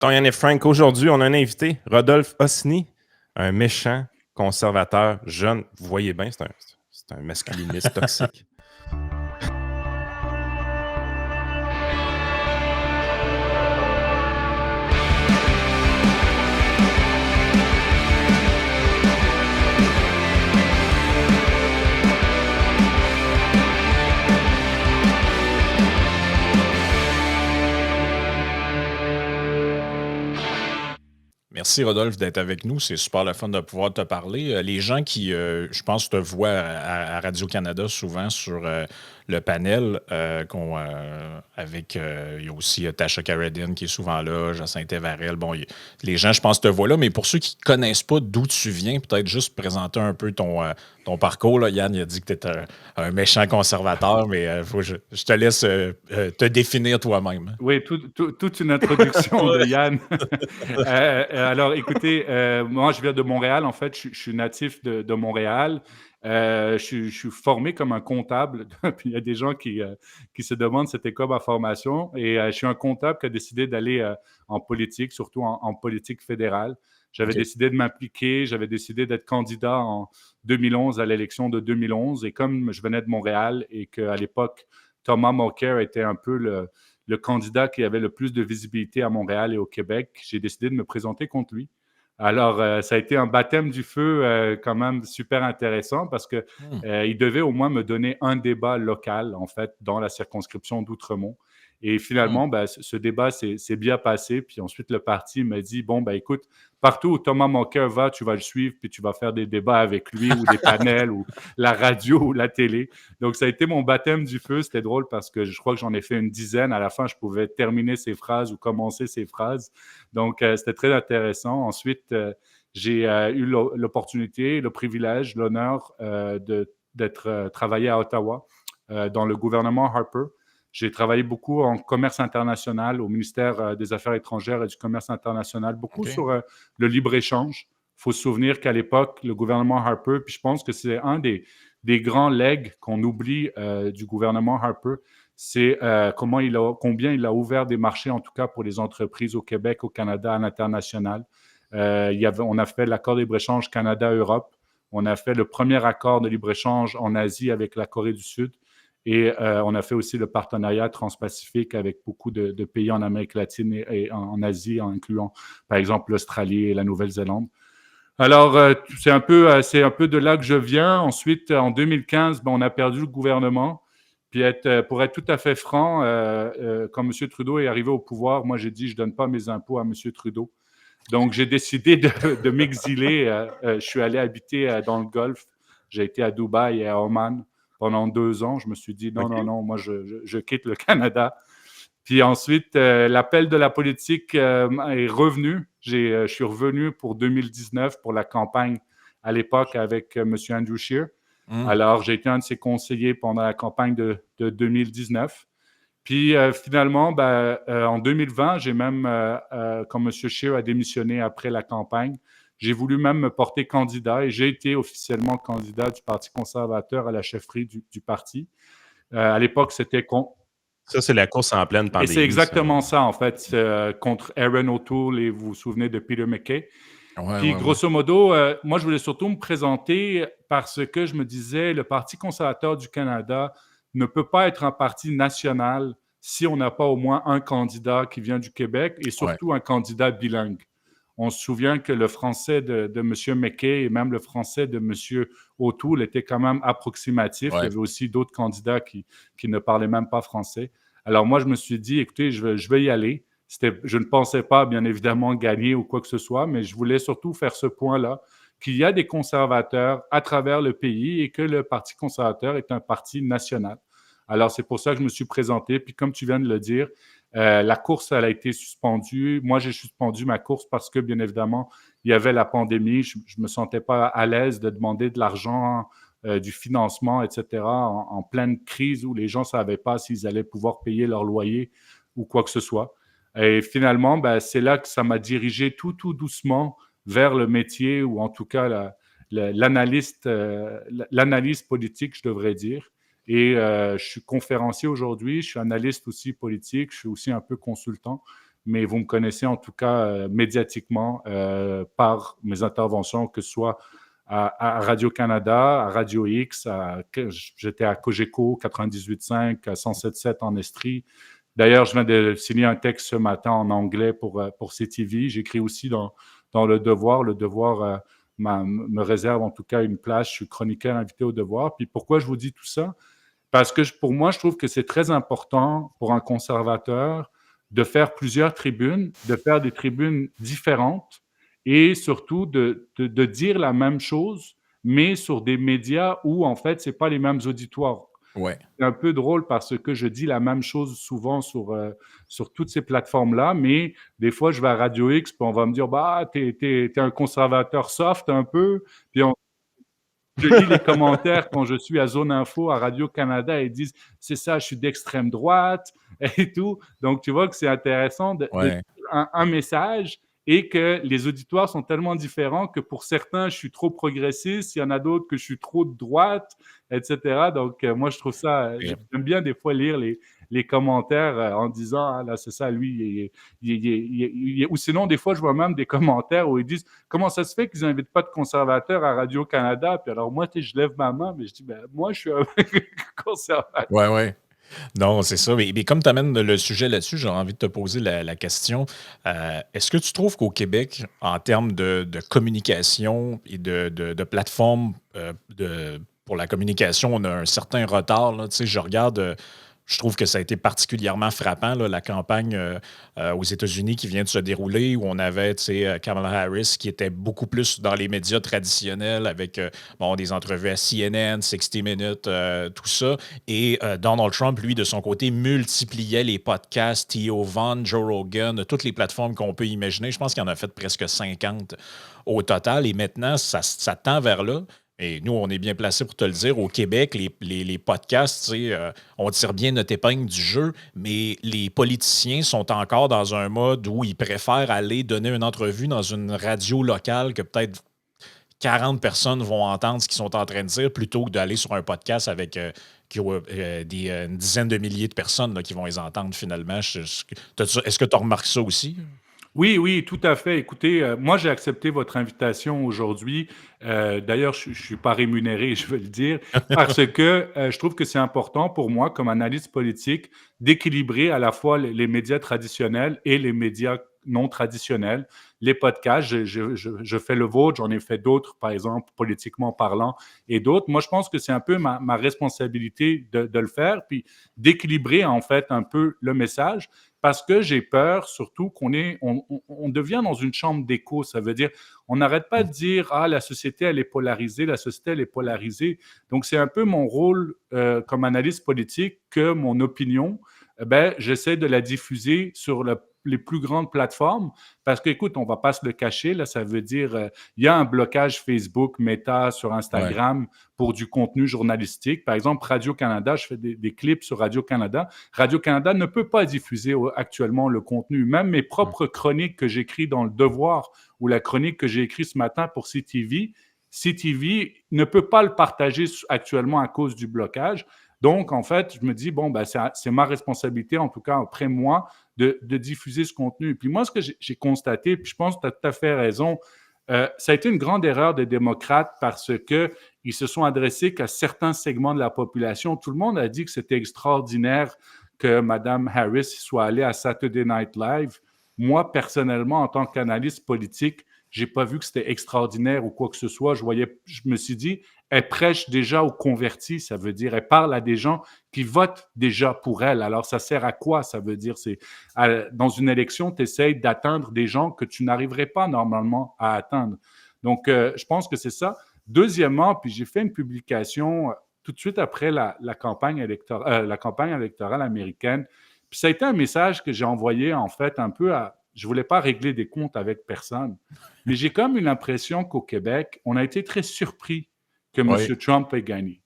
Torian et Frank, aujourd'hui, on a un invité, Rodolphe Osni, un méchant conservateur jeune. Vous voyez bien, c'est un masculiniste toxique. Merci Rodolphe d'être avec nous. C'est super le fun de pouvoir te parler. Les gens qui, je pense, te voient à Radio-Canada souvent sur le panel avec, il y a aussi Tasha Carradine qui est souvent là, Jacinthe Varel. Bon, les gens, je pense, te voient là, mais pour ceux qui ne connaissent pas d'où tu viens, peut-être juste présenter un peu ton parcours. Là. Yann, il a dit que tu es un méchant conservateur, mais je te laisse te définir toi-même. Oui, toute une introduction de Yann. Alors, écoutez, moi, je viens de Montréal. En fait, je suis natif de Montréal. Je suis formé comme un comptable. Puis il y a des gens qui se demandent c'était quoi ma formation. Et je suis un comptable qui a décidé d'aller en politique, surtout en politique fédérale. J'avais décidé de m'impliquer. J'avais décidé d'être candidat en 2011 à l'élection de 2011. Et comme je venais de Montréal et qu'à l'époque, Thomas Mulcair était un peu le candidat qui avait le plus de visibilité à Montréal et au Québec, j'ai décidé de me présenter contre lui. Alors, ça a été un baptême du feu quand même super intéressant parce qu'il devait au moins me donner un débat local, en fait, dans la circonscription d'Outremont. Et finalement, ce débat s'est bien passé. Puis ensuite, le parti m'a dit, bon, écoute, partout où Thomas Mulcair va, tu vas le suivre, puis tu vas faire des débats avec lui ou des panels ou la radio ou la télé. Donc, ça a été mon baptême du feu. C'était drôle parce que je crois que j'en ai fait une dizaine. À la fin, je pouvais terminer ses phrases ou commencer ses phrases. Donc, c'était très intéressant. Ensuite, j'ai eu l'opportunité, le privilège, l'honneur d'être travaillé à Ottawa dans le gouvernement Harper. J'ai travaillé beaucoup en commerce international au ministère des Affaires étrangères et du commerce international, beaucoup sur le libre-échange. Il faut se souvenir qu'à l'époque, le gouvernement Harper, puis je pense que c'est un des grands legs qu'on oublie du gouvernement Harper, c'est combien il a ouvert des marchés, en tout cas pour les entreprises au Québec, au Canada, à l'international. On a fait l'accord de libre-échange Canada-Europe. On a fait le premier accord de libre-échange en Asie avec la Corée du Sud. Et on a fait aussi le partenariat transpacifique avec beaucoup de pays en Amérique latine et en Asie, en incluant par exemple l'Australie et la Nouvelle-Zélande. Alors, c'est un peu de là que je viens. Ensuite, en 2015, on a perdu le gouvernement. Puis pour être tout à fait franc, quand M. Trudeau est arrivé au pouvoir, moi j'ai dit je ne donne pas mes impôts à M. Trudeau. Donc, j'ai décidé de m'exiler. Je suis allé habiter dans le Golfe. J'ai été à Dubaï et à Oman pendant 2 ans. Je me suis dit non, moi je quitte le Canada. Puis ensuite, l'appel de la politique est revenu. Je suis revenu pour 2019 pour la campagne à l'époque avec M. Andrew Scheer. Alors, j'ai été un de ses conseillers pendant la campagne de 2019. Puis finalement, en 2020, j'ai même, quand M. Scheer a démissionné après la campagne, j'ai voulu même me porter candidat et j'ai été officiellement candidat du Parti conservateur à la chefferie du parti. À l'époque, c'était Ça, c'est la course en pleine pandémie. Et c'est exactement ça, en fait, contre Aaron O'Toole et vous vous souvenez de Peter MacKay. Puis, grosso modo, moi, je voulais surtout me présenter parce que je me disais, le Parti conservateur du Canada ne peut pas être un parti national si on n'a pas au moins un candidat qui vient du Québec et surtout un candidat bilingue. On se souvient que le français de M. MacKay et même le français de M. O'Toole étaient quand même approximatifs. Il y avait aussi d'autres candidats qui ne parlaient même pas français. Alors moi, je me suis dit, écoutez, je vais y aller. Je ne pensais pas, bien évidemment, gagner ou quoi que ce soit, mais je voulais surtout faire ce point-là, qu'il y a des conservateurs à travers le pays et que le Parti conservateur est un parti national. Alors, c'est pour ça que je me suis présenté. Puis, comme tu viens de le dire, la course, elle a été suspendue. Moi, j'ai suspendu ma course parce que, bien évidemment, il y avait la pandémie. Je ne me sentais pas à l'aise de demander de l'argent, du financement, etc., en pleine crise où les gens ne savaient pas s'ils allaient pouvoir payer leur loyer ou quoi que ce soit. Et finalement, c'est là que ça m'a dirigé tout doucement vers le métier ou en tout cas l'analyse politique, je devrais dire. Et je suis conférencier aujourd'hui, je suis analyste aussi politique, je suis aussi un peu consultant. mais vous me connaissez en tout cas médiatiquement par mes interventions, que ce soit à Radio-Canada, à Radio X, j'étais à Cogeco 98.5, à 107.7 en Estrie. D'ailleurs, je viens de signer un texte ce matin en anglais pour CTV. J'écris aussi dans Le Devoir. Le Devoir me réserve en tout cas une place. Je suis chroniqueur invité au Devoir. Puis pourquoi je vous dis tout ça? Parce que pour moi, je trouve que c'est très important pour un conservateur de faire plusieurs tribunes, de faire des tribunes différentes et surtout de dire la même chose, mais sur des médias où, en fait, ce n'est pas les mêmes auditoires. Ouais. C'est un peu drôle parce que je dis la même chose souvent sur toutes ces plateformes-là, mais des fois, je vais à Radio X, puis on va me dire, bah, t'es un conservateur soft un peu, puis je lis les commentaires quand je suis à Zone Info, à Radio-Canada, et ils disent, c'est ça, je suis d'extrême droite et tout. Donc, tu vois que c'est intéressant de Ouais. dire un message et que les auditoires sont tellement différents que pour certains, je suis trop progressiste, il y en a d'autres que je suis trop de droite, etc. Donc, moi, je trouve ça, Et- j'aime bien des fois lire les commentaires en disant, ah là, c'est ça, lui, ou sinon, des fois, je vois même des commentaires où ils disent, comment ça se fait qu'ils n'invitent pas de conservateurs à Radio-Canada? Puis alors, moi, je lève ma main, mais je dis, ben, moi, je suis un conservateur. Ouais, ouais. Non, c'est ça. Mais comme tu amènes le sujet là-dessus, j'ai envie de te poser la question. Est-ce que tu trouves qu'au Québec, en termes de communication et de plateforme pour la communication, on a un certain retard, là? Tu sais, je regarde, je trouve que ça a été particulièrement frappant, là, la campagne aux États-Unis qui vient de se dérouler, où on avait, tu sais, Kamala Harris qui était beaucoup plus dans les médias traditionnels avec bon, des entrevues à CNN, 60 Minutes, tout ça. Et Donald Trump, lui, de son côté, multipliait les podcasts, Theo Von, Joe Rogan, de toutes les plateformes qu'on peut imaginer. Je pense qu'il en a fait presque 50 au total. Et maintenant, ça tend vers là. Et nous, on est bien placé pour te le dire. Au Québec, les podcasts, tu sais, on tire bien notre épingle du jeu, mais les politiciens sont encore dans un mode où ils préfèrent aller donner une entrevue dans une radio locale que peut-être 40 personnes vont entendre ce qu'ils sont en train de dire plutôt que d'aller sur un podcast avec une dizaine de milliers de personnes là, qui vont les entendre finalement. Est-ce que tu remarques ça aussi? Oui, oui, tout à fait. Écoutez, moi, j'ai accepté votre invitation aujourd'hui. D'ailleurs, je ne suis pas rémunéré, je veux le dire, parce que je trouve que c'est important pour moi, comme analyste politique, d'équilibrer à la fois les médias traditionnels et les médias non traditionnels. Les podcasts, je fais le vôtre, j'en ai fait d'autres, par exemple, politiquement parlant, et d'autres. Moi, je pense que c'est un peu ma responsabilité de le faire, puis d'équilibrer, en fait, un peu le message. Parce que j'ai peur, surtout on devient dans une chambre d'écho. Ça veut dire, on n'arrête pas de dire, ah, la société, elle est polarisée, la société, elle est polarisée. Donc, c'est un peu mon rôle comme analyste politique que mon opinion, j'essaie de la diffuser sur les plus grandes plateformes parce qu'écoute, on ne va pas se le cacher, là, ça veut dire, il y a un blocage Facebook, Meta, sur Instagram pour du contenu journalistique. Par exemple, Radio-Canada, je fais des clips sur Radio-Canada. Radio-Canada ne peut pas diffuser actuellement le contenu. Même mes propres chroniques que j'écris dans Le Devoir ou la chronique que j'ai écrite ce matin pour CTV, CTV ne peut pas le partager actuellement à cause du blocage. Donc, en fait, je me dis, bon, c'est ma responsabilité, en tout cas, après moi, de diffuser ce contenu. Puis moi, ce que j'ai constaté, puis je pense que tu as tout à fait raison, ça a été une grande erreur des démocrates parce qu'ils se sont adressés qu'à certains segments de la population. Tout le monde a dit que c'était extraordinaire que Mme Harris soit allée à Saturday Night Live. Moi, personnellement, en tant qu'analyste politique, je n'ai pas vu que c'était extraordinaire ou quoi que ce soit. Je me suis dit, elle prêche déjà aux convertis, ça veut dire, elle parle à des gens qui votent déjà pour elle. Alors, ça sert à quoi? Ça veut dire, dans une élection, tu essaies d'atteindre des gens que tu n'arriverais pas normalement à atteindre. Donc, je pense que c'est ça. Deuxièmement, puis j'ai fait une publication tout de suite après la campagne électorale américaine. Puis ça a été un message que j'ai envoyé, en fait, un peu je ne voulais pas régler des comptes avec personne, mais j'ai comme une impression qu'au Québec, on a été très surpris que M. Trump ait gagné.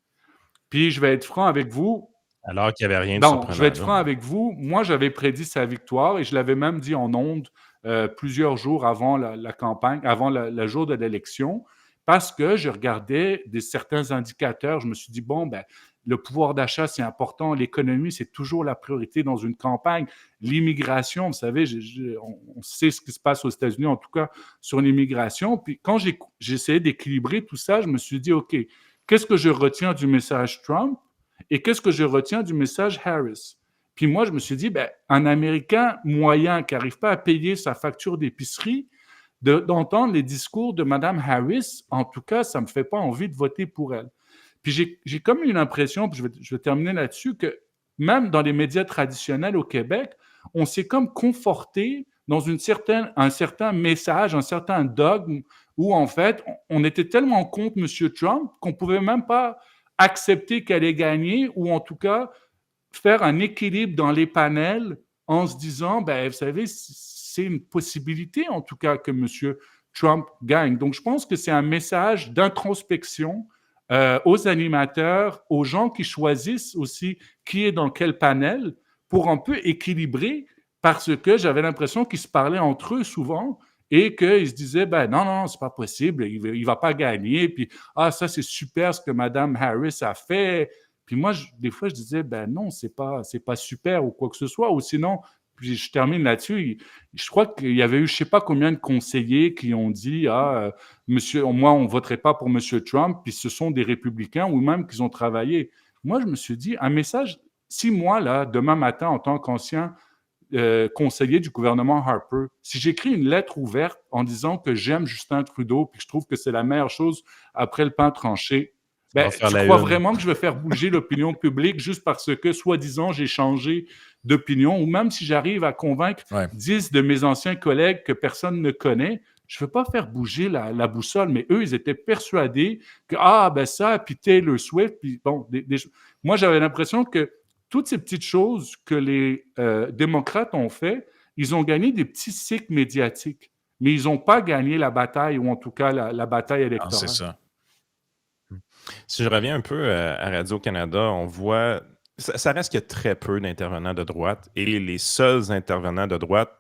Puis je vais être franc avec vous. Alors qu'il n'y avait rien de Non, surprenant. je vais être franc avec vous. Moi, j'avais prédit sa victoire et je l'avais même dit en ondes plusieurs jours avant la campagne, avant le jour de l'élection. parce que je regardais certains indicateurs. Je me suis dit, bon, ben, le pouvoir d'achat, c'est important. L'économie, c'est toujours la priorité dans une campagne. L'immigration, vous savez, on sait ce qui se passe aux États-Unis, en tout cas sur l'immigration. Puis quand j'ai essayé d'équilibrer tout ça, je me suis dit, OK, qu'est-ce que je retiens du message Trump et qu'est-ce que je retiens du message Harris? Puis moi, je me suis dit, ben, un Américain moyen qui n'arrive pas à payer sa facture d'épicerie, d'entendre les discours de Mme Harris, en tout cas, ça ne me fait pas envie de voter pour elle. Puis j'ai comme une impression, puis je vais terminer là-dessus, que même dans les médias traditionnels au Québec, on s'est comme conforté dans un certain message, un certain dogme, où en fait, on était tellement contre M. Trump qu'on ne pouvait même pas accepter qu'elle ait gagné, ou en tout cas faire un équilibre dans les panels en se disant, ben, vous savez, c'est une possibilité en tout cas que M. Trump gagne. Donc, je pense que c'est un message d'introspection aux animateurs, aux gens qui choisissent aussi qui est dans quel panel pour un peu équilibrer parce que j'avais l'impression qu'ils se parlaient entre eux souvent et qu'ils se disaient, ben non, non, c'est pas possible, il va pas gagner, puis ah, ça c'est super ce que Mme Harris a fait. Puis moi, des fois, je disais, ben non, c'est pas super ou quoi que ce soit. Ou sinon, puis je termine là-dessus, je crois qu'il y avait eu, je sais pas combien de conseillers qui ont dit, ah, monsieur, moi, on voterait pas pour monsieur Trump, puis ce sont des républicains ou même qu'ils ont travaillé. Moi, je me suis dit, un message, si moi, là, demain matin, en tant qu'ancien conseiller du gouvernement Harper, si j'écris une lettre ouverte en disant que j'aime Justin Trudeau, puis que je trouve que c'est la meilleure chose après le pain tranché, ben, tu crois vraiment que je vais faire bouger l'opinion publique juste parce que, soi-disant, j'ai changé d'opinion, ou même si j'arrive à convaincre 10 de mes anciens collègues que personne ne connaît, je ne veux pas faire bouger la boussole, mais eux, ils étaient persuadés que, ah, ben ça, puis Taylor Swift, puis bon, moi, j'avais l'impression que toutes ces petites choses que les démocrates ont fait, ils ont gagné des petits cycles médiatiques, mais ils n'ont pas gagné la bataille, ou en tout cas la bataille électorale. Ah, c'est ça. Si je reviens un peu à Radio-Canada, on voit, ça reste qu'il y a très peu d'intervenants de droite et les seuls intervenants de droite,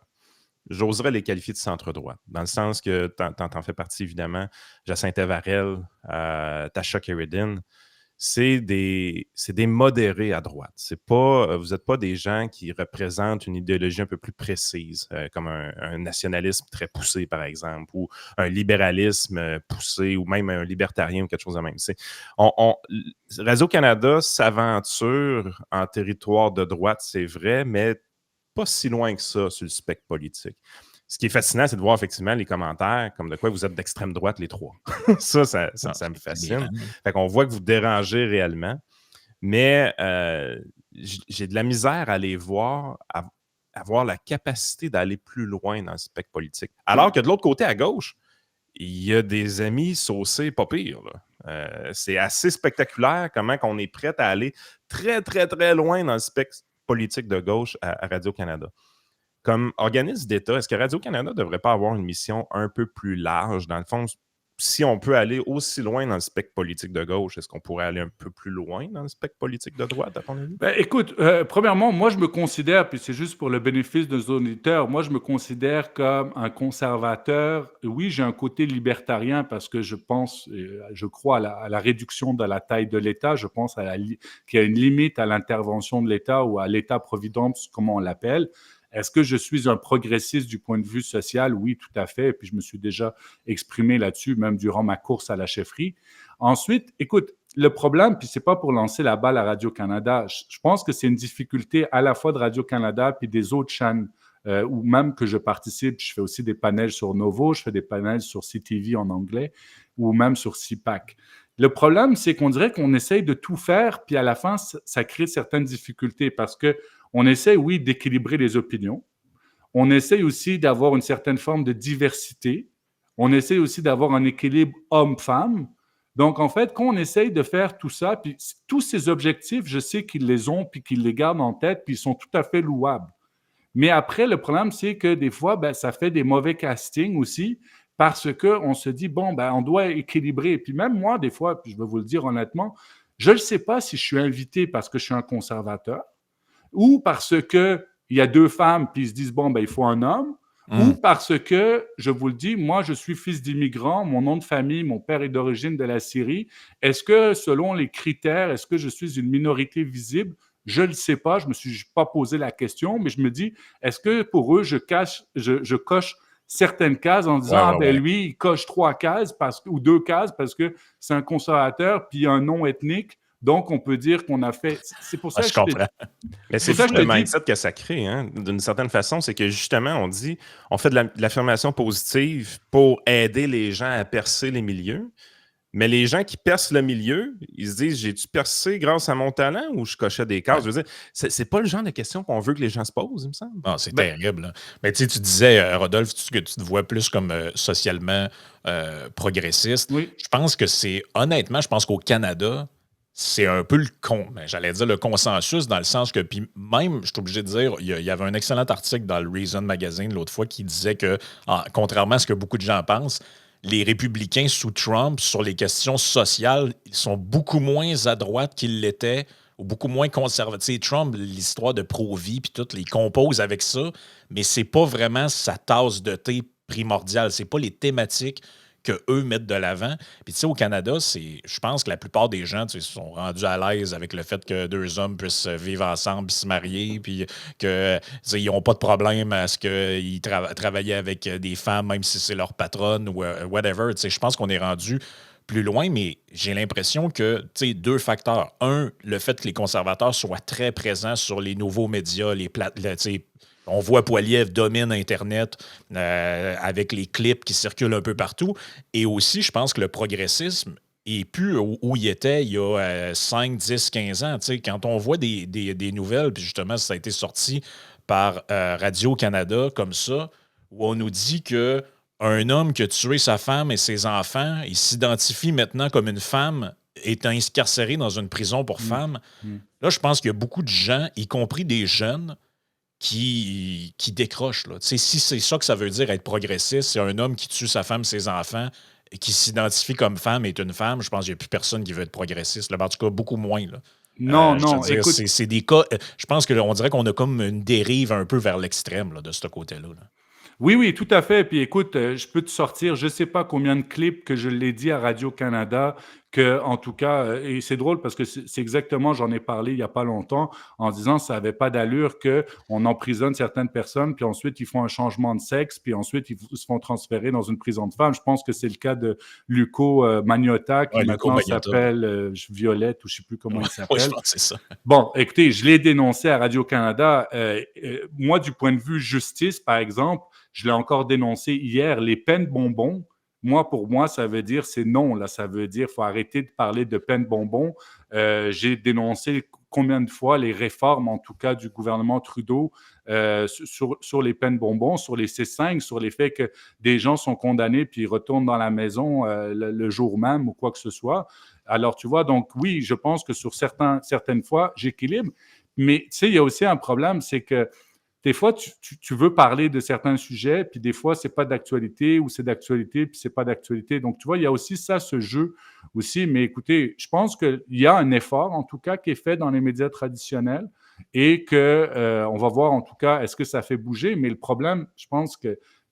j'oserais les qualifier de centre-droite, dans le sens que t'en fais partie évidemment, Jacinthe Varel, Tasha Keridan, c'est des modérés à droite. Vous n'êtes pas des gens qui représentent une idéologie un peu plus précise, comme un nationalisme très poussé, par exemple, ou un libéralisme poussé, ou même un libertarien ou quelque chose de même. Radio-Canada s'aventure en territoire de droite, c'est vrai, mais pas si loin que ça sur le spectre politique. Ce qui est fascinant, c'est de voir effectivement les commentaires comme de quoi vous êtes d'extrême droite les trois. ça me fascine. Fait qu'on voit que vous dérangez réellement. Mais j'ai de la misère à les voir, à avoir la capacité d'aller plus loin dans le spectre politique. Alors que de l'autre côté, à gauche, il y a des amis saucés pas pires. C'est assez spectaculaire comment on est prêt à aller très, très, très loin dans le spectre politique de gauche à Radio-Canada. Comme organisme d'État, est-ce que Radio-Canada ne devrait pas avoir une mission un peu plus large? Dans le fond, si on peut aller aussi loin dans le spectre politique de gauche, est-ce qu'on pourrait aller un peu plus loin dans le spectre politique de droite, à ton avis? Ben, écoute, premièrement, moi, je me considère, puis c'est juste pour le bénéfice de nos auditeurs, moi, je me considère comme un conservateur. Oui, j'ai un côté libertarien parce que je pense, je crois à la réduction de la taille de l'État. Je pense qu'il y a une limite à l'intervention de l'État ou à l'État-providence, comme on l'appelle. Est-ce que je suis un progressiste du point de vue social? Oui, tout à fait. Et puis, je me suis déjà exprimé là-dessus, même durant ma course à la chefferie. Ensuite, écoute, le problème, puis c'est pas pour lancer la balle à Radio-Canada, je pense que c'est une difficulté à la fois de Radio-Canada puis des autres chaînes, ou même que je participe. Je fais aussi des panels sur Novo, je fais des panels sur CTV en anglais, ou même sur CPAC. Le problème, c'est qu'on dirait qu'on essaye de tout faire, puis à la fin, ça crée certaines difficultés parce que on essaie, oui, d'équilibrer les opinions. On essaie aussi d'avoir une certaine forme de diversité. On essaie aussi d'avoir un équilibre homme-femme. Donc, en fait, quand on essaye de faire tout ça, puis tous ces objectifs, je sais qu'ils les ont, puis qu'ils les gardent en tête, puis ils sont tout à fait louables. Mais après, le problème, c'est que des fois, ben, ça fait des mauvais castings aussi, parce qu'on se dit, bon, ben, on doit équilibrer. Puis même moi, des fois, puis je vais vous le dire honnêtement, je ne sais pas si je suis invité parce que je suis un conservateur, ou parce qu'il y a deux femmes, puis ils se disent, bon, ben, il faut un homme, ou Hum. parce que, je vous le dis, moi, je suis fils d'immigrants, mon nom de famille, mon père est d'origine de la Syrie. Est-ce que, selon les critères, est-ce que je suis une minorité visible? Je ne le sais pas, je ne me suis pas posé la question, mais je me dis, est-ce que pour eux, je coche certaines cases en disant, Ouais, ah ouais, ben ouais. lui, il coche 3 cases ou 2 cases parce que c'est un conservateur, puis un nom ethnique, donc on peut dire qu'on a fait... C'est pour Ouais, ça je que je te comprends. Mais c'est c'est pour ça fou que je le te dis, mindset que ça crée, hein, d'une certaine façon. C'est que justement, on fait de l'affirmation positive pour aider les gens à percer les milieux. Mais les gens qui percent le milieu, ils se disent, j'ai-tu percé grâce à mon talent ou je cochais des cases? Ouais. Je veux dire, c'est pas le genre de question qu'on veut que les gens se posent, il me semble. Ah, c'est ben, terrible, là. Mais tu disais, Rodolphe, que tu te vois plus comme socialement progressiste. oui, Honnêtement, je pense qu'au Canada, c'est un peu j'allais dire le consensus dans le sens que, puis même, je suis obligé de dire, il y avait un excellent article dans le Reason Magazine l'autre fois qui disait que, contrairement à ce que beaucoup de gens pensent, les républicains sous Trump, sur les questions sociales, ils sont beaucoup moins à droite qu'ils l'étaient ou beaucoup moins conservatifs. Trump, l'histoire de pro-vie, puis tout, il compose avec ça, mais c'est pas vraiment sa tasse de thé primordiale. C'est pas les thématiques qu'eux mettent de l'avant. Puis, tu sais, au Canada, je pense que la plupart des gens sont rendus à l'aise avec le fait que deux hommes puissent vivre ensemble puis se marier, puis qu'ils n'ont pas de problème à ce qu'ils travaillent avec des femmes, même si c'est leur patronne ou whatever. Tu sais, je pense qu'on est rendu plus loin, mais j'ai l'impression que, tu sais, deux facteurs. Un, le fait que les conservateurs soient très présents sur les nouveaux médias, on voit Poiliev domine Internet avec les clips qui circulent un peu partout. Et aussi, je pense que le progressisme est plus où il était il y a 5, 10, 15 ans. Tu sais, quand on voit des nouvelles, puis justement, ça a été sorti par Radio-Canada comme ça, où on nous dit que un homme qui a tué sa femme et ses enfants, il s'identifie maintenant comme une femme, est incarcéré dans une prison pour mm, femmes. mm. Là, je pense qu'il y a beaucoup de gens, y compris des jeunes, qui décrochent. Là. Tu sais, si c'est ça que ça veut dire être progressiste, c'est un homme qui tue sa femme, ses enfants, et qui s'identifie comme femme est une femme, je pense qu'il n'y a plus personne qui veut être progressiste. Là. En tout cas, beaucoup moins. Là. Non, Je te non, dire, écoute, c'est des cas. Je pense qu'on dirait qu'on a comme une dérive un peu vers l'extrême là, de ce côté-là. Là. oui, oui, tout à fait. Puis écoute, je peux te sortir, je ne sais pas combien de clips que je l'ai dit à Radio-Canada, que en tout cas, et c'est drôle parce que c'est exactement, j'en ai parlé il n'y a pas longtemps, en disant ça n'avait pas d'allure qu'on emprisonne certaines personnes, puis ensuite ils font un changement de sexe, puis ensuite ils se font transférer dans une prison de femmes. Je pense que c'est le cas de Luco Magnotta, qui Ouais, Luco maintenant Magnotta. s'appelle Violette, ou je ne sais plus comment il Oui, je s'appelle. pense que c'est ça. Bon, écoutez, je l'ai dénoncé à Radio-Canada. Moi, du point de vue justice, par exemple, je l'ai encore dénoncé hier, les peines bonbons. Moi, pour moi, ça veut dire c'est non. Là, ça veut dire qu'il faut arrêter de parler de peines bonbons. J'ai dénoncé combien de fois les réformes, en tout cas du gouvernement Trudeau, sur les peines bonbons, sur les C5, sur les faits que des gens sont condamnés puis ils retournent dans la maison le jour même ou quoi que ce soit. Alors, tu vois, donc oui, je pense que sur certaines fois, j'équilibre. Mais tu sais, il y a aussi un problème, c'est que des fois, tu veux parler de certains sujets, puis des fois, c'est pas d'actualité, ou c'est d'actualité, puis c'est pas d'actualité. Donc, tu vois, il y a aussi ça, ce jeu aussi. Mais écoutez, je pense qu'il y a un effort, en tout cas, qui est fait dans les médias traditionnels et que on va voir, en tout cas, est-ce que ça fait bouger. Mais le problème, je pense qui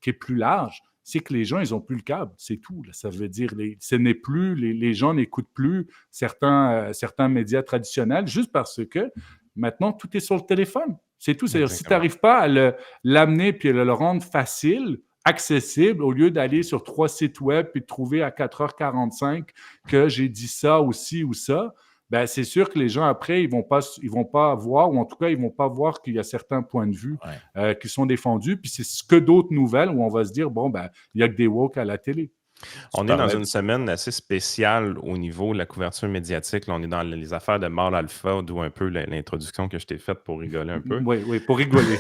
est plus large, c'est que les gens, ils n'ont plus le câble. C'est tout. Là. Ça veut dire, ce n'est plus, les gens n'écoutent plus certains médias traditionnels juste parce que maintenant, tout est sur le téléphone. C'est tout. C'est-à-dire, si tu Exactement. n'arrives pas à l'amener puis à le rendre facile, accessible, au lieu d'aller sur 3 sites web puis de trouver à 4h45 que j'ai dit ça ou ci ou ça, ben, c'est sûr que les gens, après, ils vont pas voir, ou en tout cas, ils vont pas voir qu'il y a certains points de vue Ouais. qui sont défendus. Puis c'est ce que d'autres nouvelles où on va se dire, bon, ben, il y a que des woke à la télé. Tu On est dans parlais une semaine assez spéciale au niveau de la couverture médiatique. Là, on est dans les affaires de Mâle Alpha, d'où un peu l'introduction que je t'ai faite pour rigoler un peu. Oui, oui, pour rigoler.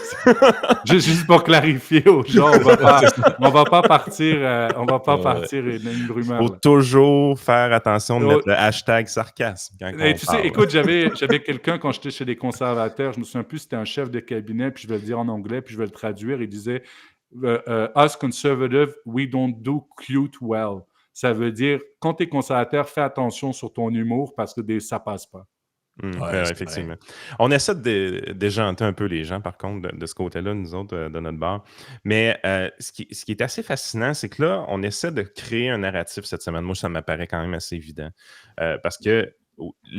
Juste pour clarifier aux gens, on va pas partir une Il rumeur. faut Là. toujours faire attention de mettre le hashtag sarcasme quand Et on tu sais, parle. écoute, j'avais quelqu'un quand j'étais chez les conservateurs, je me souviens plus, c'était un chef de cabinet, puis je vais le dire en anglais, puis je vais le traduire, il disait Us conservative, we don't do cute well. Ça veut dire, quand tu es conservateur, fais attention sur ton humour parce que ça passe pas. Ouais, c'est Effectivement. vrai. On essaie de déjanter un peu les gens, par contre, de ce côté-là, nous autres, de notre bord. Mais ce qui est assez fascinant, c'est que là, on essaie de créer un narratif cette semaine. Moi, ça m'apparaît quand même assez évident. Parce que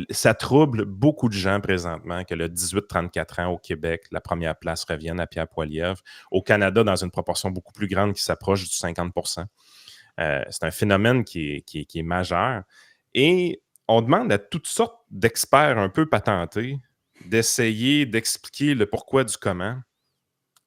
ça trouble beaucoup de gens présentement que le 18-34 ans au Québec, la première place revienne à Pierre Poilievre. Au Canada, dans une proportion beaucoup plus grande qui s'approche du 50%. C'est un phénomène qui est majeur. Et on demande à toutes sortes d'experts un peu patentés d'essayer d'expliquer le pourquoi du comment.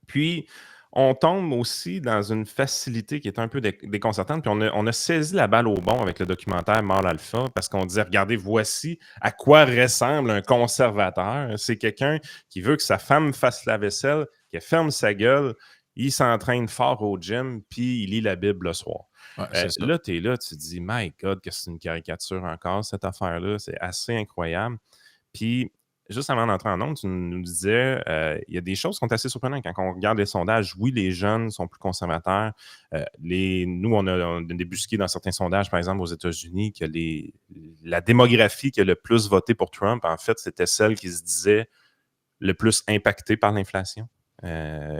Puis, on tombe aussi dans une facilité qui est un peu déconcertante. Puis, on a saisi la balle au bon avec le documentaire Mâle Alpha parce qu'on disait, regardez, voici à quoi ressemble un conservateur. C'est quelqu'un qui veut que sa femme fasse la vaisselle, qu'elle ferme sa gueule, il s'entraîne fort au gym, puis il lit la Bible le soir. Ouais, c'est ça. Là, tu es là, tu te dis, my God, que c'est une caricature encore, cette affaire-là. C'est assez incroyable. Puis, juste avant d'entrer en ondes, tu nous disais, il y a des choses qui sont assez surprenantes. Quand on regarde les sondages, oui, les jeunes sont plus conservateurs. Nous, on a débusqué dans certains sondages, par exemple aux États-Unis, que la démographie qui a le plus voté pour Trump, en fait, c'était celle qui se disait le plus impactée par l'inflation.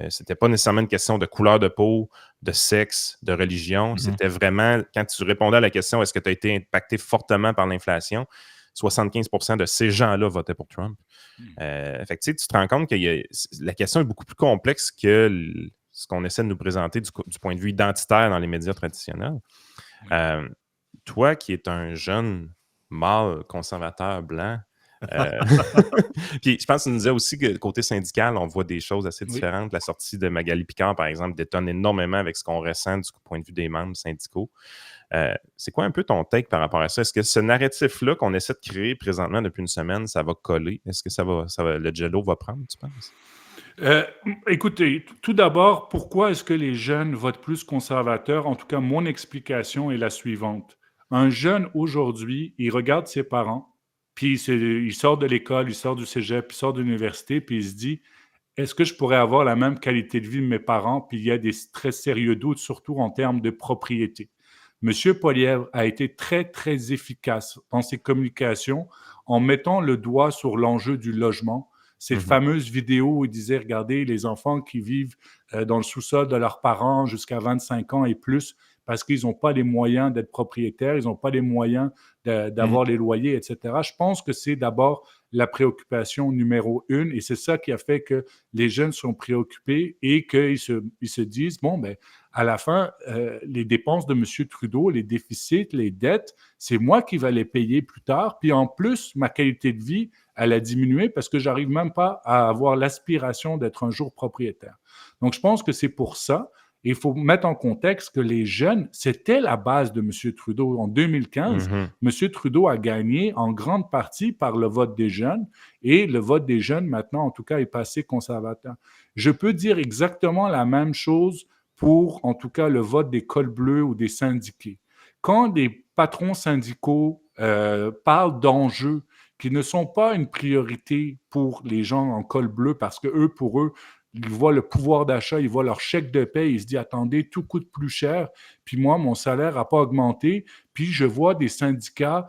C'était pas nécessairement une question de couleur de peau, de sexe, de religion. C'était vraiment, quand tu répondais à la question, est-ce que tu as été impacté fortement par l'inflation, 75% de ces gens-là votaient pour Trump. Fait que, tu te rends compte que la question est beaucoup plus complexe que ce qu'on essaie de nous présenter du point de vue identitaire dans les médias traditionnels. Toi, qui es un jeune mâle conservateur blanc, puis je pense que tu nous disais aussi que côté syndical, on voit des choses assez différentes. La sortie de Magali Picard, par exemple, détonne énormément avec ce qu'on ressent du point de vue des membres syndicaux. C'est quoi un peu ton take par rapport à ça? Est-ce que ce narratif-là qu'on essaie de créer présentement depuis une semaine, ça va coller? Est-ce que le jello va prendre, tu penses? Écoutez, tout d'abord, pourquoi est-ce que les jeunes votent plus conservateurs? En tout cas, mon explication est la suivante. Un jeune aujourd'hui, il regarde ses parents, puis il sort de l'école, il sort du cégep, il sort de l'université, puis il se dit, est-ce que je pourrais avoir la même qualité de vie que mes parents? Puis il y a des très sérieux doutes, surtout en termes de propriété. Monsieur Poilievre a été très, très efficace dans ses communications en mettant le doigt sur l'enjeu du logement. Cette fameuse vidéo où il disait, regardez, les enfants qui vivent dans le sous-sol de leurs parents jusqu'à 25 ans et plus, parce qu'ils n'ont pas les moyens d'être propriétaires, ils n'ont pas les moyens d'avoir les loyers, etc. Je pense que c'est d'abord la préoccupation numéro 1 et c'est ça qui a fait que les jeunes sont préoccupés et qu'ils se disent, bon, ben, à la fin, les dépenses de M. Trudeau, les déficits, les dettes, c'est moi qui vais les payer plus tard. Puis en plus, ma qualité de vie, elle a diminué parce que j'arrive même pas à avoir l'aspiration d'être un jour propriétaire. Donc, je pense que c'est pour ça. Il faut mettre en contexte que les jeunes, c'était la base de M. Trudeau. En 2015, M. Trudeau a gagné en grande partie par le vote des jeunes et le vote des jeunes, maintenant, en tout cas, est passé conservateur. Je peux dire exactement la même chose pour, en tout cas, le vote des cols bleus ou des syndiqués. Quand des patrons syndicaux parlent d'enjeux qui ne sont pas une priorité pour les gens en col bleu parce que eux, pour eux, ils voient le pouvoir d'achat, ils voient leur chèque de paie, ils se disent, attendez, tout coûte plus cher, puis moi, mon salaire n'a pas augmenté, puis je vois des syndicats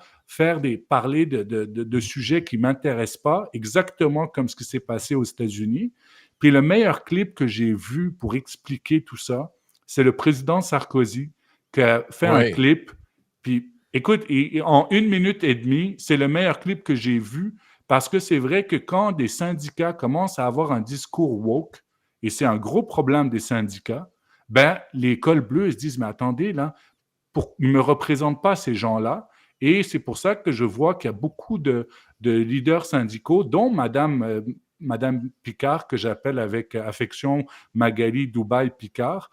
parler de sujets qui ne m'intéressent pas, exactement comme ce qui s'est passé aux États-Unis. Puis le meilleur clip que j'ai vu pour expliquer tout ça, c'est le président Sarkozy qui a fait un clip, puis écoute, en 1 minute et demie, c'est le meilleur clip que j'ai vu parce que c'est vrai que quand des syndicats commencent à avoir un discours woke, et c'est un gros problème des syndicats, ben, les cols bleus ils se disent, mais attendez, là, ils ne me représentent pas ces gens-là. Et c'est pour ça que je vois qu'il y a beaucoup de leaders syndicaux, dont Madame Picard, que j'appelle avec affection Magali Dubaï Picard.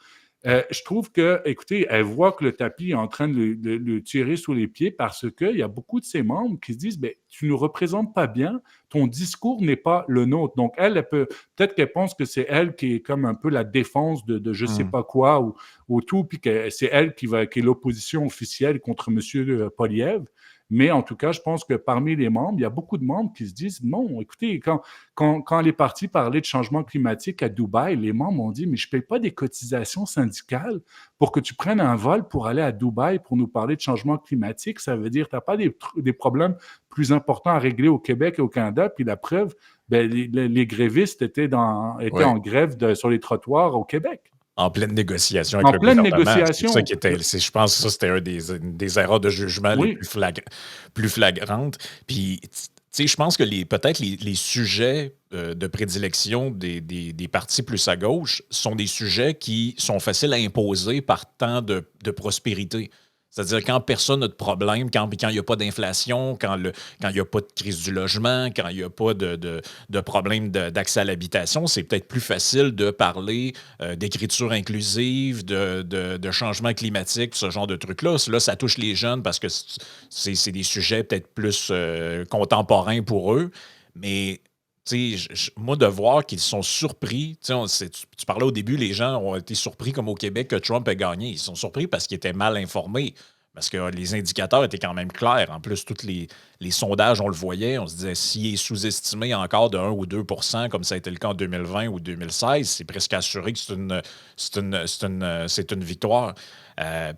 Je trouve que, écoutez, elle voit que le tapis est en train de le tirer sous les pieds parce qu'il y a beaucoup de ses membres qui se disent, ben, tu ne nous représentes pas bien, ton discours n'est pas le nôtre. Donc, peut-être qu'elle pense que c'est elle qui est comme un peu la défense de je ne sais pas quoi ou tout, puis que c'est elle qui est l'opposition officielle contre M. Poilievre. Mais en tout cas, je pense que parmi les membres, il y a beaucoup de membres qui se disent, non, écoutez, quand les partis parlaient de changement climatique à Dubaï, les membres ont dit, mais je ne paye pas des cotisations syndicales pour que tu prennes un vol pour aller à Dubaï pour nous parler de changement climatique. Ça veut dire que tu n'as pas des problèmes plus importants à régler au Québec et au Canada. Puis la preuve, ben, les grévistes étaient en grève sur les trottoirs au Québec. En pleine négociation avec En le pleine gouvernement. négociation. C'est ça qui était, je pense que ça, c'était des erreurs de jugement les plus flagrantes. Puis, tu sais, je pense que peut-être les sujets de prédilection des partis plus à gauche sont des sujets qui sont faciles à imposer par temps de prospérité. C'est-à-dire quand personne n'a de problème, quand il n'y a pas d'inflation, quand il n'y a pas de crise du logement, quand il n'y a pas de problème d'accès à l'habitation, c'est peut-être plus facile de parler d'écriture inclusive, de changement climatique, ce genre de trucs-là. Là, ça touche les jeunes parce que c'est des sujets peut-être plus contemporains pour eux. Mais moi, de voir qu'ils sont surpris, tu parlais au début, les gens ont été surpris comme au Québec que Trump ait gagné. Ils sont surpris parce qu'ils étaient mal informés, parce que les indicateurs étaient quand même clairs. En plus, tous les sondages, on le voyait, on se disait s'il est sous-estimé encore de 1 ou 2 comme ça a été le cas en 2020 ou 2016, c'est presque assuré que c'est une victoire.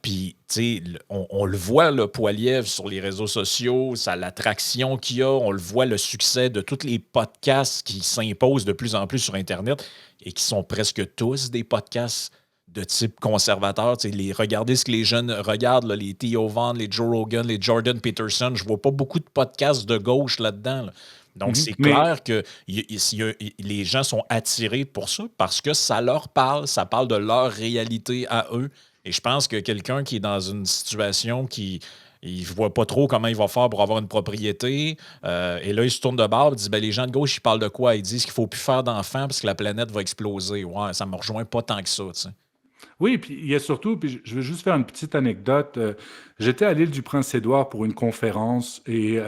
Puis, tu sais, on le voit, le Poilievre sur les réseaux sociaux, l'attraction qu'il y a, on le voit, le succès de tous les podcasts qui s'imposent de plus en plus sur Internet et qui sont presque tous des podcasts de type conservateur. Regardez ce que les jeunes regardent, là, les Theo Von, les Joe Rogan, les Jordan Peterson. Je vois pas beaucoup de podcasts de gauche là-dedans. Là. Donc, c'est clair que les gens sont attirés pour ça parce que ça leur parle, ça parle de leur réalité à eux. Et je pense que quelqu'un qui est dans une situation qui il ne voit pas trop comment il va faire pour avoir une propriété, et là, il se tourne de bord et dit les gens de gauche, ils parlent de quoi? Ils disent qu'il ne faut plus faire d'enfants parce que la planète va exploser. Ouais, ça ne me rejoint pas tant que ça. T'sais. Oui, puis il y a surtout, puis je vais juste faire une petite anecdote. J'étais à l'île du Prince-Édouard pour une conférence et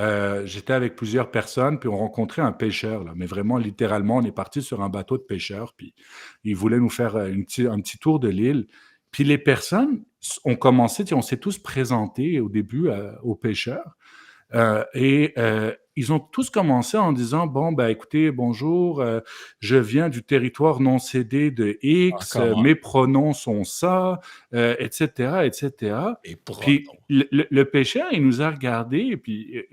j'étais avec plusieurs personnes, puis on rencontrait un pêcheur, là, mais vraiment littéralement, on est parti sur un bateau de pêcheurs, puis il voulait nous faire un petit tour de l'île. Puis les personnes ont commencé, on s'est tous présentés au début aux pêcheurs. Ils ont tous commencé en disant bon ben écoutez bonjour, je viens du territoire non cédé de X, mes pronoms sont ça, etc. Et puis le pêcheur il nous a regardé et puis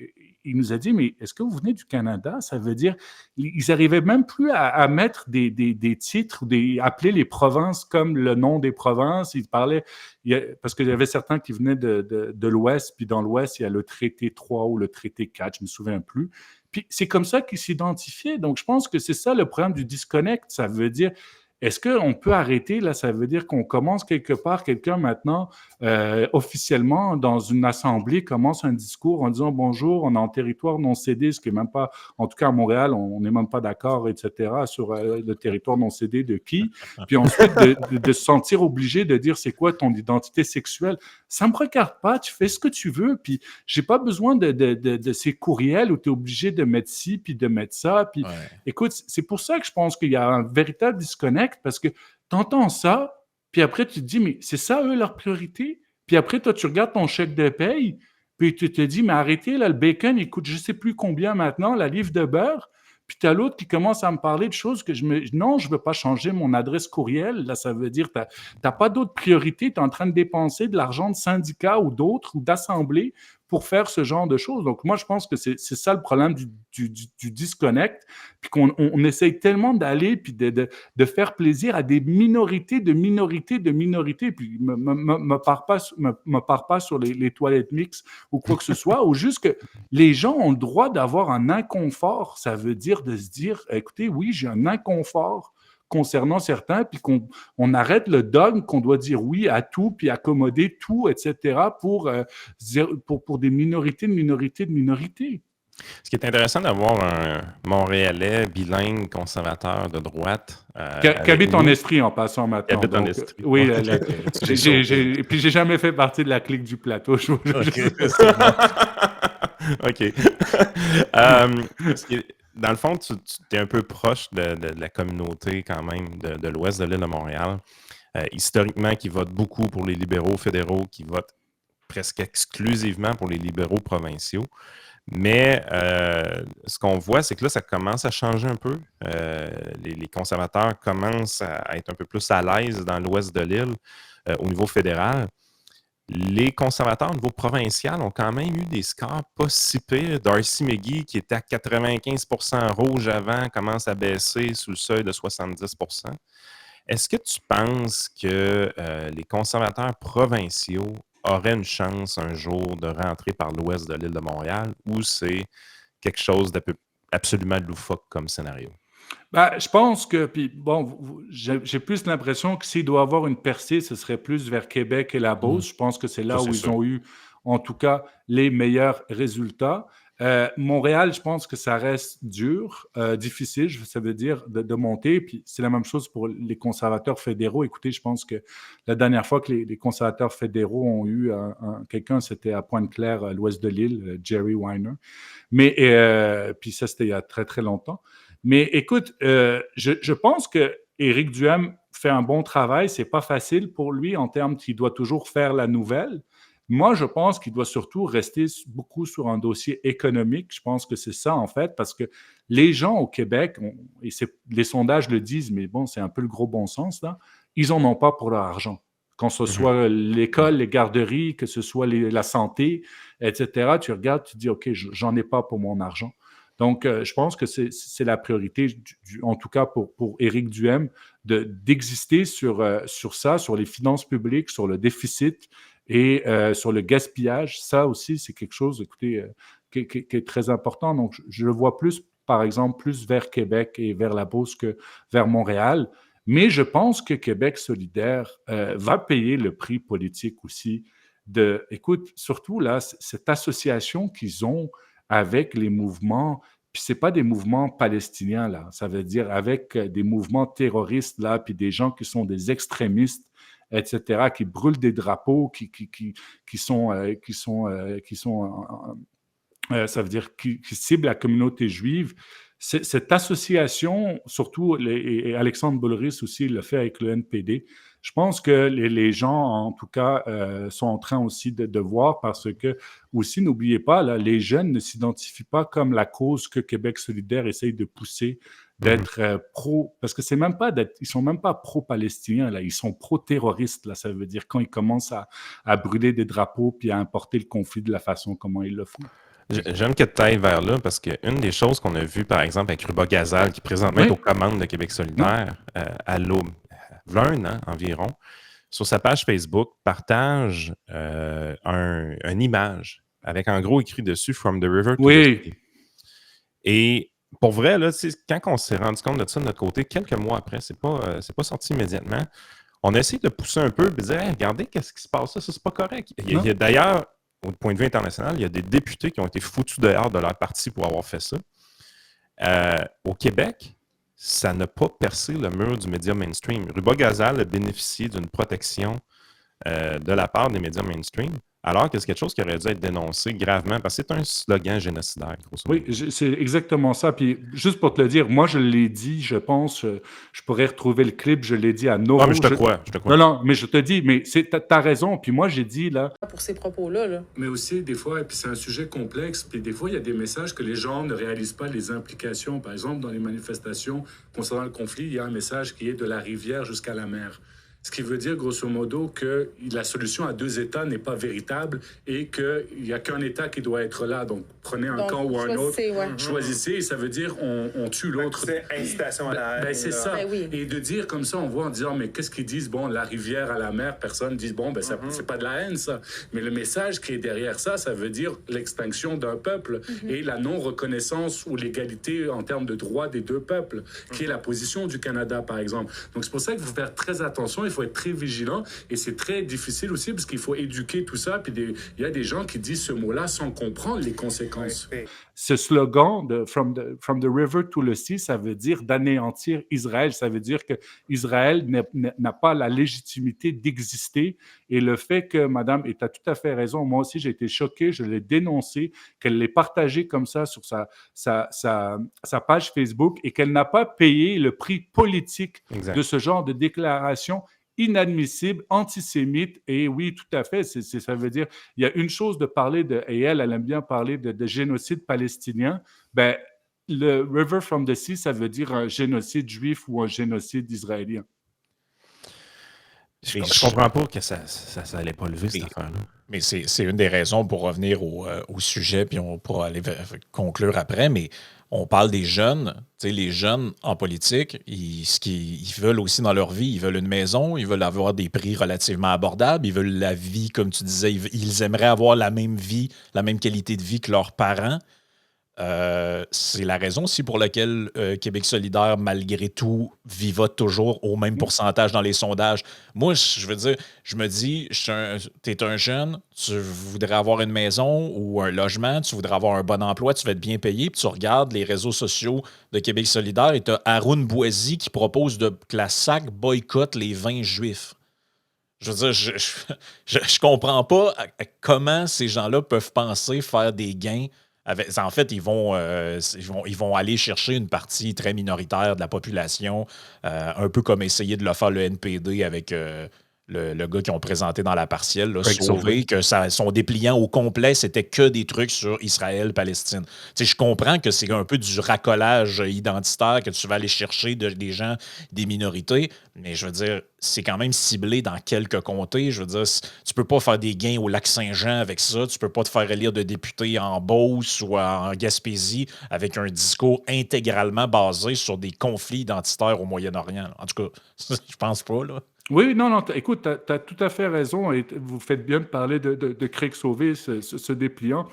il nous a dit mais est-ce que vous venez du Canada? Ça veut dire ils arrivaient même plus à mettre des titres ou appeler les provinces comme le nom des provinces. Ils parlaient parce qu'il y avait certains qui venaient de l'Ouest, puis dans l'Ouest, il y a le traité 3 ou le traité 4, je ne me souviens plus. Puis c'est comme ça qu'ils s'identifiaient. Donc, je pense que c'est ça le problème du disconnect. Ça veut dire, est-ce qu'on peut arrêter, là, ça veut dire qu'on commence quelque part, quelqu'un maintenant, officiellement, dans une assemblée, commence un discours en disant bonjour, on est en territoire non cédé, ce qui n'est même pas, en tout cas à Montréal, on n'est même pas d'accord, etc., sur le territoire non cédé de qui. Puis ensuite, de se sentir obligé de dire c'est quoi ton identité sexuelle. Ça ne me regarde pas, tu fais ce que tu veux, puis j'ai pas besoin de ces courriels où tu es obligé de mettre ci, puis de mettre ça. Puis écoute, c'est pour ça que je pense qu'il y a un véritable disconnect parce que tu entends ça, puis après tu te dis, mais c'est ça, eux, leur priorité? Puis après, toi, tu regardes ton chèque de paye, puis tu te dis, mais arrêtez, là, le bacon, il coûte je ne sais plus combien maintenant, la livre de beurre. Puis tu as l'autre qui commence à me parler de choses que non, je ne veux pas changer mon adresse courriel. Là, ça veut dire que tu n'as pas d'autres priorités. Tu es en train de dépenser de l'argent de syndicats ou d'autres ou d'assemblées pour faire ce genre de choses. Donc, moi, je pense que c'est ça le problème du disconnect, puis qu'on essaye tellement d'aller puis de faire plaisir à des minorités, puis me pars pas sur les toilettes mixtes ou quoi que ce soit, ou juste que les gens ont le droit d'avoir un inconfort. Ça veut dire de se dire, écoutez, oui, j'ai un inconfort concernant certains, puis qu'on arrête le dogme qu'on doit dire oui à tout, puis accommoder tout, etc., pour des minorités. Ce qui est intéressant d'avoir un Montréalais bilingue conservateur de droite. Qui habite en Estrie en passant maintenant. Qui habite en Estrie. Oui, puis j'ai jamais fait partie de la clique du plateau. OK. Dans le fond, tu es un peu proche de la communauté quand même de l'ouest de l'île de Montréal. Historiquement, qui vote beaucoup pour les libéraux fédéraux, qui votent presque exclusivement pour les libéraux provinciaux. Mais ce qu'on voit, c'est que là, ça commence à changer un peu. Les conservateurs commencent à être un peu plus à l'aise dans l'ouest de l'île au niveau fédéral. Les conservateurs au niveau provincial ont quand même eu des scores pas si pires. Darcy McGee, qui était à 95% rouge avant, commence à baisser sous le seuil de 70%. Est-ce que tu penses que les conservateurs provinciaux auraient une chance un jour de rentrer par l'ouest de l'île de Montréal ou c'est quelque chose d'absolument loufoque comme scénario? Je pense que, puis bon, j'ai plus l'impression que s'il doit avoir une percée, ce serait plus vers Québec et la Beauce. Je pense que c'est Ça, là c'est où ils sûr. ont eu, en tout cas, les meilleurs résultats. Montréal, je pense que ça reste dur, difficile, ça veut dire, de monter. Puis c'est la même chose pour les conservateurs fédéraux. Écoutez, je pense que la dernière fois que les conservateurs fédéraux ont eu quelqu'un, c'était à Pointe-Claire, à l'ouest de l'île, Jerry Weiner. Mais, puis ça, c'était il y a très, très longtemps. Mais écoute, je pense que Éric Duhaime fait un bon travail. C'est pas facile pour lui en termes qu'il doit toujours faire la nouvelle. Moi, je pense qu'il doit surtout rester beaucoup sur un dossier économique. Je pense que c'est ça, en fait, parce que les gens au Québec, et les sondages le disent, mais bon, c'est un peu le gros bon sens, là, ils en ont pas pour leur argent. Qu'on ce soit l'école, les garderies, que ce soit la santé, etc. Tu regardes, tu dis, OK, j'en ai pas pour mon argent. Donc, je pense que c'est la priorité, en tout cas pour Éric Duhaime, d'exister sur ça, sur les finances publiques, sur le déficit et sur le gaspillage. Ça aussi, c'est quelque chose, écoutez, qui est très important. Donc, je le vois plus, par exemple, plus vers Québec et vers la Beauce que vers Montréal. Mais je pense que Québec solidaire va payer le prix politique aussi écoute, surtout là, cette association qu'ils ont avec les mouvements, puis c'est pas des mouvements palestiniens, là, ça veut dire avec des mouvements terroristes, là, puis des gens qui sont des extrémistes, etc., qui brûlent des drapeaux, qui sont, ça veut dire qui ciblent la communauté juive. Cette association, surtout, et Alexandre Boulris aussi le fait avec le NPD, je pense que les gens, en tout cas, sont en train aussi de voir parce que, aussi, n'oubliez pas, là, les jeunes ne s'identifient pas comme la cause que Québec solidaire essaye de pousser, d'être pro, parce que c'est même pas ils sont même pas pro-palestiniens, là, ils sont pro-terroristes, là, ça veut dire quand ils commencent à brûler des drapeaux puis à importer le conflit de la façon comment ils le font. J'aime que tu ailles vers là parce qu'une des choses qu'on a vues, par exemple, avec Ruba Gazal, qui présentement est aux commandes de Québec solidaire, à l'aube, voilà un an environ, sur sa page Facebook, partage une image avec en gros écrit dessus From the River to the Sea. Et pour vrai, là, quand on s'est rendu compte de ça de notre côté, quelques mois après, c'est pas sorti immédiatement, on a essayé de le pousser un peu et de dire hey, regardez qu'est-ce qui se passe là, ça c'est pas correct. Il y a d'ailleurs, au point de vue international, il y a des députés qui ont été foutus dehors de leur parti pour avoir fait ça. Au Québec, ça n'a pas percé le mur du média mainstream. Ruba Gazal a bénéficié d'une protection de la part des médias mainstream, alors que c'est quelque chose qui aurait dû être dénoncé gravement, parce que c'est un slogan génocidaire, grosso modo. Oui, c'est exactement ça. Puis juste pour te le dire, moi, je l'ai dit, je pense, je pourrais retrouver le clip, je l'ai dit à Noro. Ah, mais je te crois. Non, mais je te dis, mais t'as raison. Puis moi, j'ai dit, là... Pour ces propos-là, là. Mais aussi, des fois, et puis c'est un sujet complexe, puis des fois, il y a des messages que les gens ne réalisent pas les implications. Par exemple, dans les manifestations concernant le conflit, il y a un message qui est de la rivière jusqu'à la mer. Ce qui veut dire, grosso modo, que la solution à deux États n'est pas véritable et qu'il n'y a qu'un État qui doit être là. Donc, prenez un camp ou un autre. Choisissez, et ça veut dire on tue l'autre. C'est incitation à la haine. C'est ça. Oui. Et de dire comme ça, on voit en disant, mais qu'est-ce qu'ils disent? Bon, la rivière à la mer, personne dit, bon, c'est pas de la haine, ça. Mais le message qui est derrière ça, ça veut dire l'extinction d'un peuple et la non-reconnaissance ou l'égalité en termes de droits des deux peuples, qui est la position du Canada, par exemple. Donc, c'est pour ça qu'il faut faire très attention. Il faut être très vigilant et c'est très difficile aussi parce qu'il faut éduquer tout ça. Puis il y a des gens qui disent ce mot-là sans comprendre les conséquences. Ce slogan de From the River to the Sea, ça veut dire d'anéantir Israël. Ça veut dire que Israël n'a pas la légitimité d'exister. Et le fait que, madame, et tu as tout à fait raison, moi aussi j'ai été choqué, je l'ai dénoncé, qu'elle l'ait partagé comme ça sur sa page Facebook et qu'elle n'a pas payé le prix politique de ce genre de déclaration inadmissible, antisémite. Et oui, tout à fait, ça veut dire, il y a une chose de parler et elle aime bien parler de génocide palestinien. Ben, le River from the Sea, ça veut dire un génocide juif ou un génocide israélien. Je comprends pas que ça allait pas lever, cette affaire-là. Mais c'est une des raisons pour revenir au sujet, puis on pourra aller conclure après, mais on parle des jeunes. Tu sais, les jeunes en politique, ce qu'ils veulent aussi dans leur vie, ils veulent une maison, ils veulent avoir des prix relativement abordables, ils veulent la vie, comme tu disais, ils aimeraient avoir la même vie, la même qualité de vie que leurs parents. C'est la raison aussi pour laquelle Québec solidaire, malgré tout, vivote toujours au même pourcentage dans les sondages. Moi, je veux dire, je me dis, tu es un jeune, tu voudrais avoir une maison ou un logement, tu voudrais avoir un bon emploi, tu vas être bien payé, puis tu regardes les réseaux sociaux de Québec solidaire et tu as Haroun Bouazi qui propose que la SAC boycotte les vins juifs. Je veux dire, je comprends pas comment ces gens-là peuvent penser faire des gains. En fait, ils vont aller chercher une partie très minoritaire de la population, un peu comme essayer de le faire le NPD avec le gars qu'ils ont présenté dans la partielle, là, Sauvé, que son dépliant au complet, c'était que des trucs sur Israël-Palestine. Tu sais, je comprends que c'est un peu du racolage identitaire, que tu vas aller chercher des gens, des minorités, mais je veux dire, c'est quand même ciblé dans quelques comtés. Je veux dire, tu peux pas faire des gains au Lac-Saint-Jean avec ça, tu peux pas te faire élire de député en Beauce ou en Gaspésie avec un discours intégralement basé sur des conflits identitaires au Moyen-Orient. En tout cas, je pense pas, là. Oui, non, écoute, tu as tout à fait raison et vous faites bien de parler de Craig Sauvé, ce dépliant.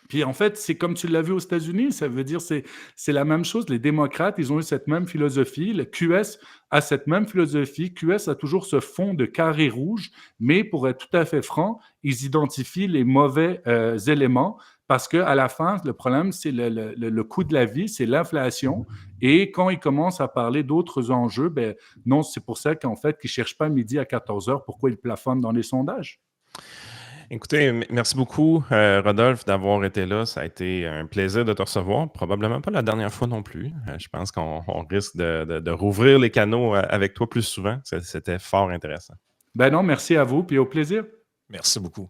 Puis en fait, c'est comme tu l'as vu aux États-Unis, ça veut dire c'est la même chose. Les démocrates, ils ont eu cette même philosophie. Le QS a cette même philosophie. QS a toujours ce fond de carré rouge, mais pour être tout à fait franc, ils identifient les mauvais éléments parce qu'à la fin, le problème, c'est le coût de la vie, c'est l'inflation. Et quand ils commencent à parler d'autres enjeux, ben non, c'est pour ça qu'en fait, qu'ils ne cherchent pas midi à 14 heures. Pourquoi ils plafonnent dans les sondages? Écoutez, merci beaucoup, Rodolphe, d'avoir été là. Ça a été un plaisir de te recevoir. Probablement pas la dernière fois non plus. Je pense qu'on risque de rouvrir les canaux avec toi plus souvent. C'était fort intéressant. Ben non, merci à vous, puis au plaisir. Merci beaucoup.